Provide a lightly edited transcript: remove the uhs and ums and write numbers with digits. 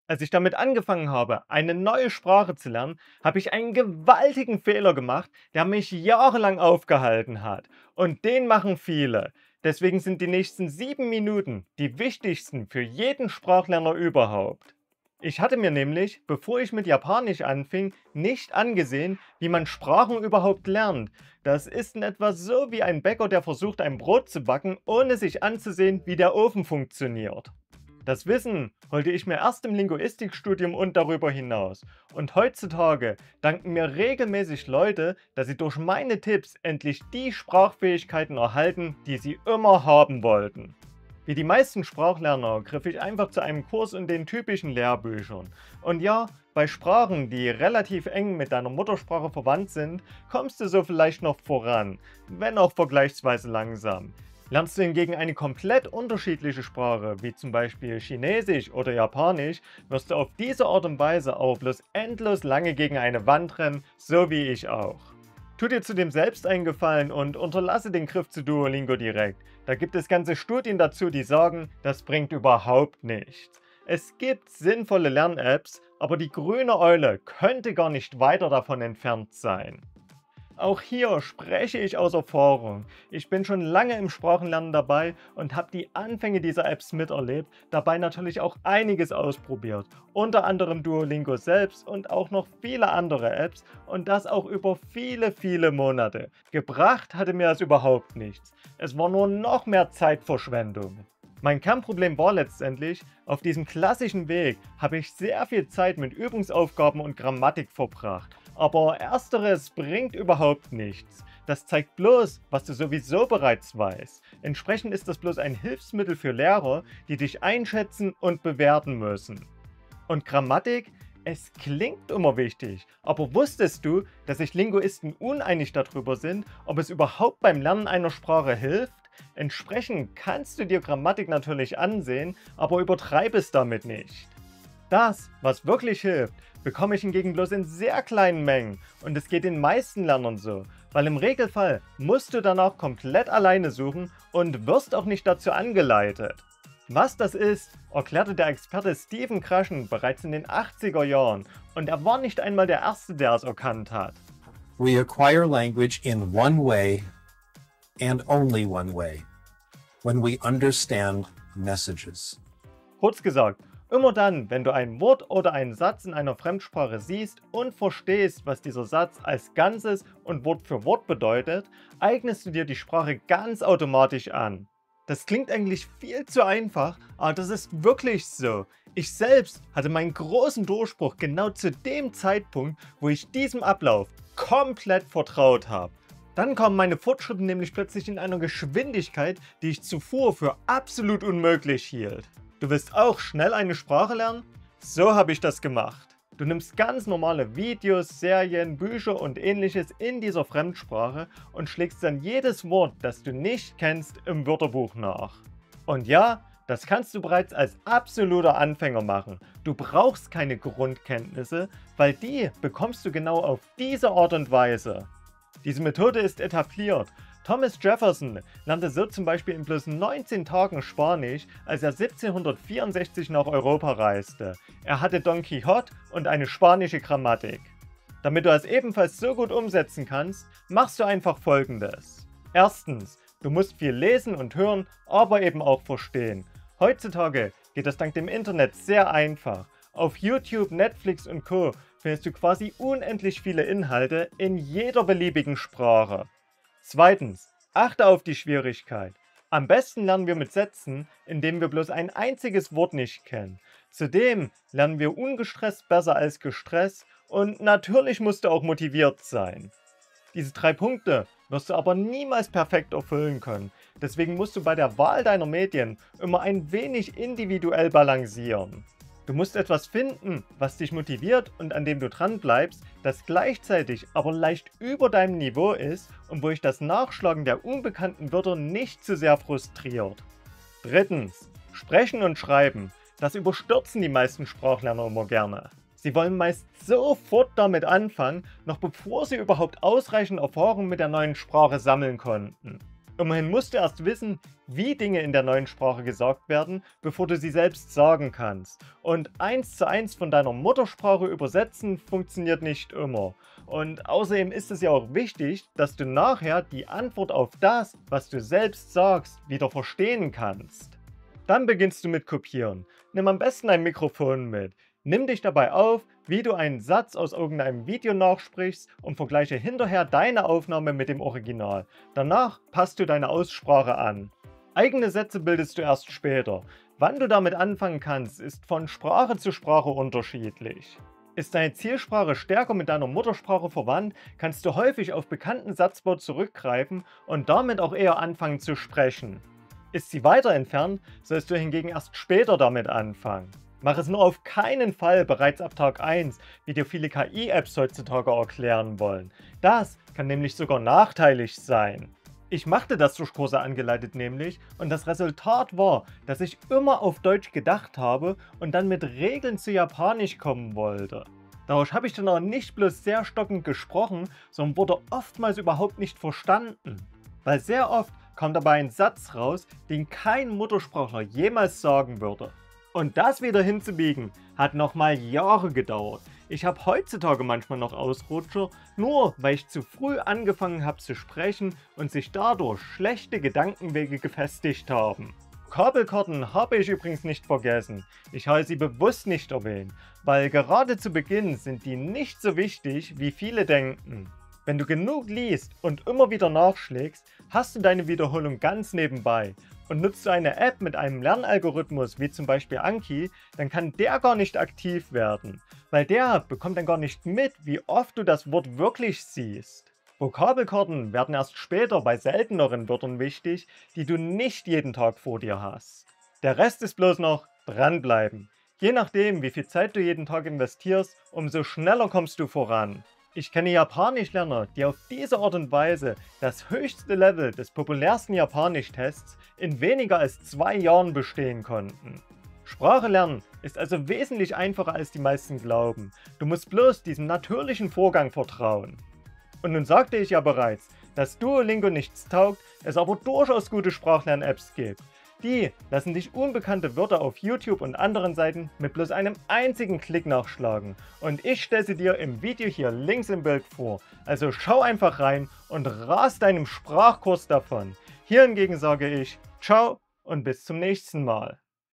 Als ich damit angefangen habe, eine neue Sprache zu lernen, habe ich einen gewaltigen Fehler gemacht, der mich jahrelang aufgehalten hat. Und den machen viele. Deswegen sind die nächsten 7 Minuten die wichtigsten für jeden Sprachlerner überhaupt. Ich hatte mir nämlich, bevor ich mit Japanisch anfing, nicht angesehen, wie man Sprachen überhaupt lernt. Das ist in etwa so wie ein Bäcker, der versucht, ein Brot zu backen, ohne sich anzusehen, wie der Ofen funktioniert. Das Wissen holte ich mir erst im Linguistikstudium und darüber hinaus. Und heutzutage danken mir regelmäßig Leute, dass sie durch meine Tipps endlich die Sprachfähigkeiten erhalten, die sie immer haben wollten. Wie die meisten Sprachlerner griff ich einfach zu einem Kurs in den typischen Lehrbüchern. Und ja, bei Sprachen, die relativ eng mit deiner Muttersprache verwandt sind, kommst du so vielleicht noch voran, wenn auch vergleichsweise langsam. Lernst du hingegen eine komplett unterschiedliche Sprache, wie zum Beispiel Chinesisch oder Japanisch, wirst du auf diese Art und Weise aber bloß endlos lange gegen eine Wand rennen, so wie ich auch. Tu dir zudem selbst einen Gefallen und unterlasse den Griff zu Duolingo direkt. Da gibt es ganze Studien dazu, die sagen, das bringt überhaupt nichts. Es gibt sinnvolle Lern-Apps, aber die grüne Eule könnte gar nicht weiter davon entfernt sein. Auch hier spreche ich aus Erfahrung. Ich bin schon lange im Sprachenlernen dabei und habe die Anfänge dieser Apps miterlebt, dabei natürlich auch einiges ausprobiert. Unter anderem Duolingo selbst und auch noch viele andere Apps und das auch über viele Monate. Gebracht hatte mir das überhaupt nichts. Es war nur noch mehr Zeitverschwendung. Mein Kernproblem war letztendlich, auf diesem klassischen Weg habe ich sehr viel Zeit mit Übungsaufgaben und Grammatik verbracht. Aber ersteres bringt überhaupt nichts. Das zeigt bloß, was du sowieso bereits weißt. Entsprechend ist das bloß ein Hilfsmittel für Lehrer, die dich einschätzen und bewerten müssen. Und Grammatik? Es klingt immer wichtig, aber wusstest du, dass sich Linguisten uneinig darüber sind, ob es überhaupt beim Lernen einer Sprache hilft? Entsprechend kannst du dir Grammatik natürlich ansehen, aber übertreib es damit nicht. Das, was wirklich hilft, bekomme ich hingegen bloß in sehr kleinen Mengen und es geht den meisten Lernern so, weil im Regelfall musst du danach komplett alleine suchen und wirst auch nicht dazu angeleitet. Was das ist, erklärte der Experte Stephen Krashen bereits in den 80er Jahren und er war nicht einmal der Erste, der es erkannt hat. We acquire language in one way and only one way, when we understand messages. Kurz gesagt, immer dann, wenn du ein Wort oder einen Satz in einer Fremdsprache siehst und verstehst, was dieser Satz als Ganzes und Wort für Wort bedeutet, eignest du dir die Sprache ganz automatisch an. Das klingt eigentlich viel zu einfach, aber das ist wirklich so. Ich selbst hatte meinen großen Durchbruch genau zu dem Zeitpunkt, wo ich diesem Ablauf komplett vertraut habe. Dann kamen meine Fortschritte nämlich plötzlich in einer Geschwindigkeit, die ich zuvor für absolut unmöglich hielt. Du willst auch schnell eine Sprache lernen? So habe ich das gemacht. Du nimmst ganz normale Videos, Serien, Bücher und ähnliches in dieser Fremdsprache und schlägst dann jedes Wort, das du nicht kennst, im Wörterbuch nach. Und ja, das kannst du bereits als absoluter Anfänger machen. Du brauchst keine Grundkenntnisse, weil die bekommst du genau auf diese Art und Weise. Diese Methode ist etabliert. Thomas Jefferson lernte so zum Beispiel in bloß 19 Tagen Spanisch, als er 1764 nach Europa reiste. Er hatte Don Quixote und eine spanische Grammatik. Damit du es ebenfalls so gut umsetzen kannst, machst du einfach Folgendes. Erstens, du musst viel lesen und hören, aber eben auch verstehen. Heutzutage geht das dank dem Internet sehr einfach. Auf YouTube, Netflix und Co. findest du quasi unendlich viele Inhalte in jeder beliebigen Sprache. Zweitens, achte auf die Schwierigkeit. Am besten lernen wir mit Sätzen, indem wir bloß ein einziges Wort nicht kennen. Zudem lernen wir ungestresst besser als gestresst und natürlich musst du auch motiviert sein. Diese 3 Punkte wirst du aber niemals perfekt erfüllen können. Deswegen musst du bei der Wahl deiner Medien immer ein wenig individuell balancieren. Du musst etwas finden, was dich motiviert und an dem du dran bleibst, das gleichzeitig aber leicht über deinem Niveau ist und wo dich das Nachschlagen der unbekannten Wörter nicht zu sehr frustriert. Drittens, Sprechen und Schreiben. Das überstürzen die meisten Sprachlerner immer gerne. Sie wollen meist sofort damit anfangen, noch bevor sie überhaupt ausreichend Erfahrung mit der neuen Sprache sammeln konnten. Immerhin musst du erst wissen, wie Dinge in der neuen Sprache gesagt werden, bevor du sie selbst sagen kannst. Und 1:1 von deiner Muttersprache übersetzen funktioniert nicht immer. Und außerdem ist es ja auch wichtig, dass du nachher die Antwort auf das, was du selbst sagst, wieder verstehen kannst. Dann beginnst du mit Kopieren. Nimm am besten ein Mikrofon mit. Nimm dich dabei auf, wie du einen Satz aus irgendeinem Video nachsprichst und vergleiche hinterher deine Aufnahme mit dem Original. Danach passt du deine Aussprache an. Eigene Sätze bildest du erst später. Wann du damit anfangen kannst, ist von Sprache zu Sprache unterschiedlich. Ist deine Zielsprache stärker mit deiner Muttersprache verwandt, kannst du häufig auf bekannten Satzbau zurückgreifen und damit auch eher anfangen zu sprechen. Ist sie weiter entfernt, sollst du hingegen erst später damit anfangen. Mach es nur auf keinen Fall bereits ab Tag 1, wie dir viele KI-Apps heutzutage erklären wollen. Das kann nämlich sogar nachteilig sein. Ich machte das durch Kurse angeleitet nämlich und das Resultat war, dass ich immer auf Deutsch gedacht habe und dann mit Regeln zu Japanisch kommen wollte. Dadurch habe ich dann auch nicht bloß sehr stockend gesprochen, sondern wurde oftmals überhaupt nicht verstanden. Weil sehr oft kam dabei ein Satz raus, den kein Muttersprachler jemals sagen würde. Und das wieder hinzubiegen, hat nochmal Jahre gedauert. Ich habe heutzutage manchmal noch Ausrutscher, nur weil ich zu früh angefangen habe zu sprechen und sich dadurch schlechte Gedankenwege gefestigt haben. Kabelkarten habe ich übrigens nicht vergessen. Ich habe sie bewusst nicht erwähnt, weil gerade zu Beginn sind die nicht so wichtig, wie viele denken. Wenn du genug liest und immer wieder nachschlägst, hast du deine Wiederholung ganz nebenbei. Und nutzt du eine App mit einem Lernalgorithmus wie zum Beispiel Anki, dann kann der gar nicht aktiv werden, weil der bekommt dann gar nicht mit, wie oft du das Wort wirklich siehst. Vokabelkarten werden erst später bei selteneren Wörtern wichtig, die du nicht jeden Tag vor dir hast. Der Rest ist bloß noch dranbleiben. Je nachdem, wie viel Zeit du jeden Tag investierst, umso schneller kommst du voran. Ich kenne Japanischlerner, die auf diese Art und Weise das höchste Level des populärsten Japanisch-Tests in weniger als 2 Jahren bestehen konnten. Sprache lernen ist also wesentlich einfacher als die meisten glauben. Du musst bloß diesem natürlichen Vorgang vertrauen. Und nun sagte ich ja bereits, dass Duolingo nichts taugt, es aber durchaus gute Sprachlern-Apps gibt. Die lassen dich unbekannte Wörter auf YouTube und anderen Seiten mit bloß einem einzigen Klick nachschlagen. Und ich stelle sie dir im Video hier links im Bild vor. Also schau einfach rein und ras deinem Sprachkurs davon. Hier hingegen sage ich ciao und bis zum nächsten Mal.